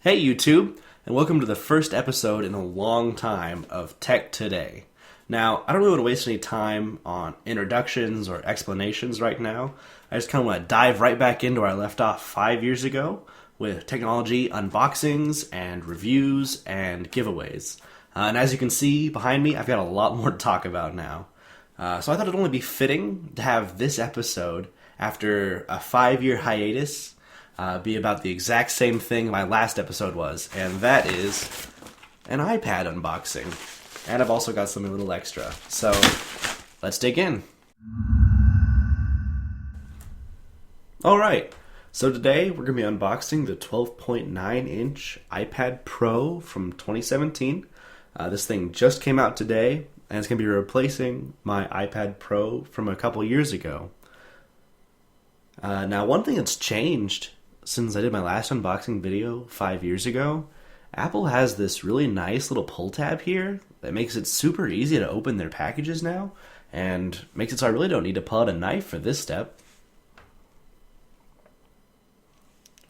Hey YouTube, and welcome to the first episode in a long time of Tech Today. Now, I don't really want to waste any time on introductions or explanations right now. I just kind of want to dive right back into where I left off 5 years ago with technology unboxings and reviews and giveaways. And as you can see behind me, I've got a lot more to talk about now. So I thought it'd only be fitting to have this episode, after a 5-year hiatus, be about the exact same thing my last episode was, and that is an iPad unboxing. And I've also got something a little extra. So, let's dig in. Alright, so today we're going to be unboxing the 12.9-inch iPad Pro from 2017. This thing just came out today, and it's going to be replacing my iPad Pro from a couple years ago. Now, one thing that's changed since I did my last unboxing video 5 years ago, Apple has this really nice little pull tab here that makes it super easy to open their packages now, and makes it so I really don't need to pull out a knife for this step.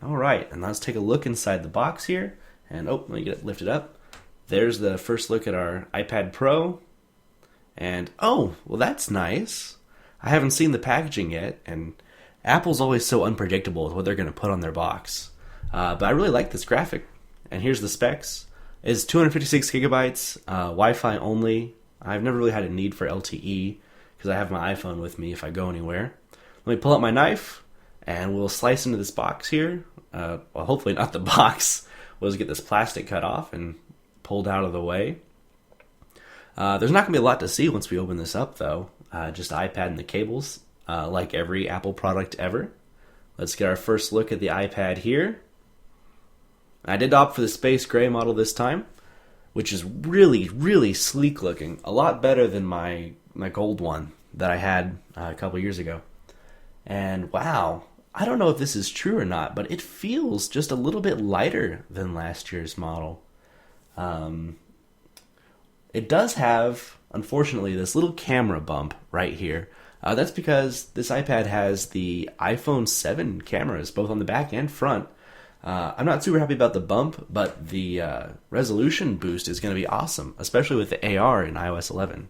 Alright, and let's take a look inside the box here, and let me get it lifted up. There's the first look at our iPad Pro, and well, that's nice. I haven't seen the packaging yet, and Apple's always so unpredictable with what they're going to put on their box. But I really like this graphic. And here's the specs. It's 256 gigabytes, Wi-Fi only. I've never really had a need for LTE because I have my iPhone with me if I go anywhere. Let me pull out my knife and we'll slice into this box here. Well, hopefully not the box. We'll just get this plastic cut off and pulled out of the way. There's not going to be a lot to see once we open this up though. Just the iPad and the cables. Like every Apple product ever. Let's get our first look at the iPad here. I did opt for the space gray model this time, which is really, really sleek looking. A lot better than my gold one that I had a couple years ago. And wow, I don't know if this is true or not, but it feels just a little bit lighter than last year's model. It does have, unfortunately, this little camera bump right here. That's because this iPad has the iPhone 7 cameras, both on the back and front. I'm not super happy about the bump, but the resolution boost is going to be awesome, especially with the AR in iOS 11.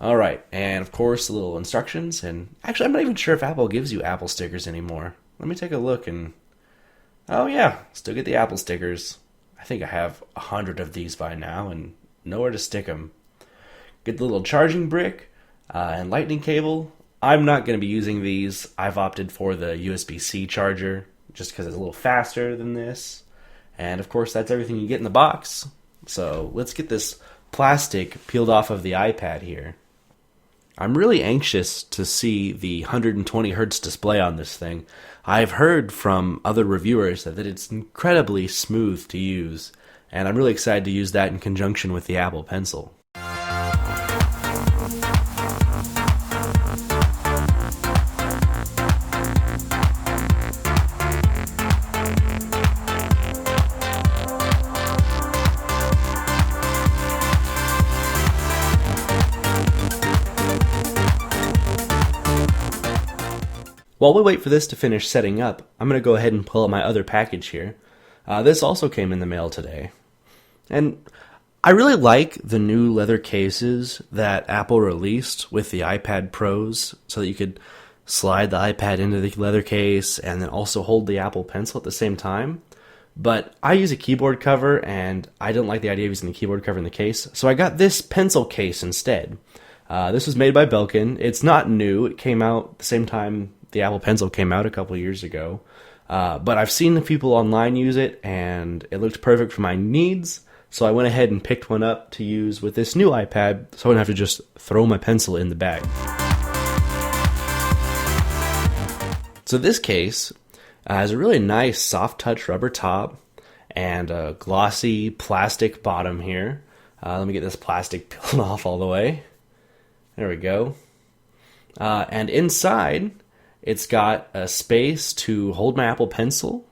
Alright, and of course the little instructions, and actually I'm not even sure if Apple gives you Apple stickers anymore. Let me take a look and... oh yeah, still get the Apple stickers. I think I have 100 of these by now, and nowhere to stick them. Get the little charging brick. And lightning cable. I'm not going to be using these. I've opted for the USB-C charger just because it's a little faster than this. And of course that's everything you get in the box. So let's get this plastic peeled off of the iPad here. I'm really anxious to see the 120 Hz display on this thing. I've heard from other reviewers that it's incredibly smooth to use. And I'm really excited to use that in conjunction with the Apple Pencil. While we wait for this to finish setting up, I'm going to go ahead and pull out my other package here. This also came in the mail today. And I really like the new leather cases that Apple released with the iPad Pros so that you could slide the iPad into the leather case and then also hold the Apple Pencil at the same time. But I use a keyboard cover and I don't like the idea of using the keyboard cover in the case, so I got this pencil case instead. This was made by Belkin. It's not new. It came out the same time the Apple Pencil came out a couple years ago. But I've seen people online use it, and it looked perfect for my needs, so I went ahead and picked one up to use with this new iPad, so I wouldn't have to just throw my pencil in the bag. So this case has a really nice soft touch rubber top and a glossy plastic bottom here. Let me get this plastic peeled off all the way. There we go. And inside, it's got a space to hold my Apple Pencil,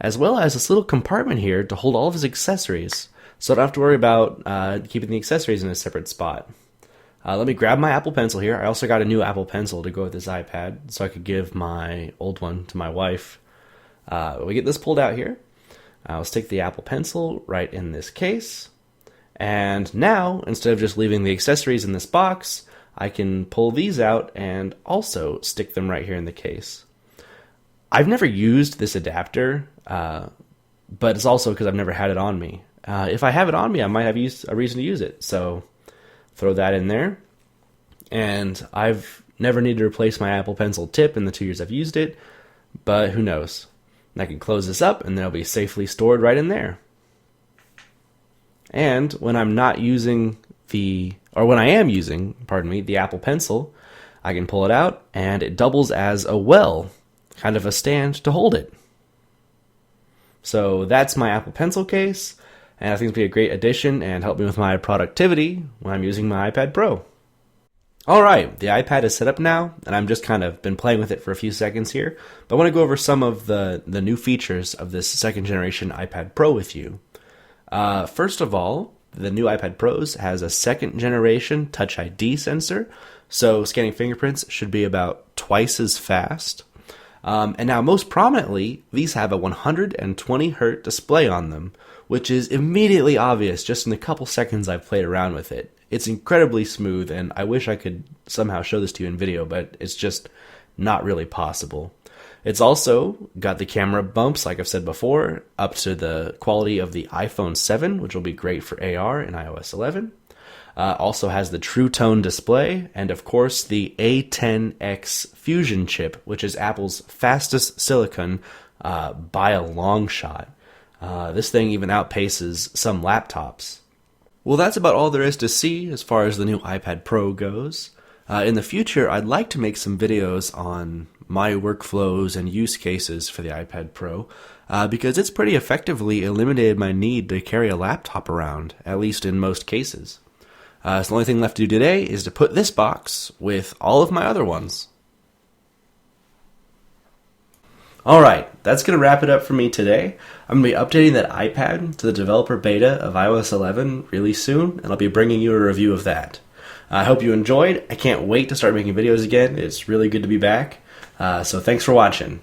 as well as this little compartment here to hold all of his accessories, so I don't have to worry about keeping the accessories in a separate spot. Let me grab my Apple Pencil here. I also got a new Apple Pencil to go with this iPad, so I could give my old one to my wife. We get this pulled out here. I'll stick the Apple Pencil right in this case. And now, instead of just leaving the accessories in this box, I can pull these out and also stick them right here in the case. I've never used this adapter, but it's also because I've never had it on me. If I have it on me, I might have a reason to use it. So throw that in there. And I've never needed to replace my Apple Pencil tip in the 2 years I've used it, but who knows? And I can close this up and they'll be safely stored right in there. And when I'm not using when I am using, the Apple Pencil, I can pull it out and it doubles as a well, kind of a stand to hold it. So that's my Apple Pencil case, and I think it'll be a great addition and help me with my productivity when I'm using my iPad Pro. Alright, the iPad is set up now, and I'm just kind of been playing with it for a few seconds here, but I want to go over some of the new features of this second generation iPad Pro with you. First of all, the new iPad Pros has a second generation Touch ID sensor, so scanning fingerprints should be about twice as fast. And now, most prominently, these have a 120 Hz display on them, which is immediately obvious just in the couple seconds I've played around with it. It's incredibly smooth, and I wish I could somehow show this to you in video, but it's just not really possible. It's also got the camera bumps, like I've said before, up to the quality of the iPhone 7, which will be great for AR in iOS 11. Also has the True Tone display, and of course the A10X Fusion chip, which is Apple's fastest silicon by a long shot. This thing even outpaces some laptops. Well, that's about all there is to see as far as the new iPad Pro goes. In the future, I'd like to make some videos on my workflows and use cases for the iPad Pro, because it's pretty effectively eliminated my need to carry a laptop around, at least in most cases. So the only thing left to do today is to put this box with all of my other ones. Alright, that's going to wrap it up for me today. I'm going to be updating that iPad to the developer beta of iOS 11 really soon, and I'll be bringing you a review of that. I hope you enjoyed. I can't wait to start making videos again. It's really good to be back. So thanks for watching.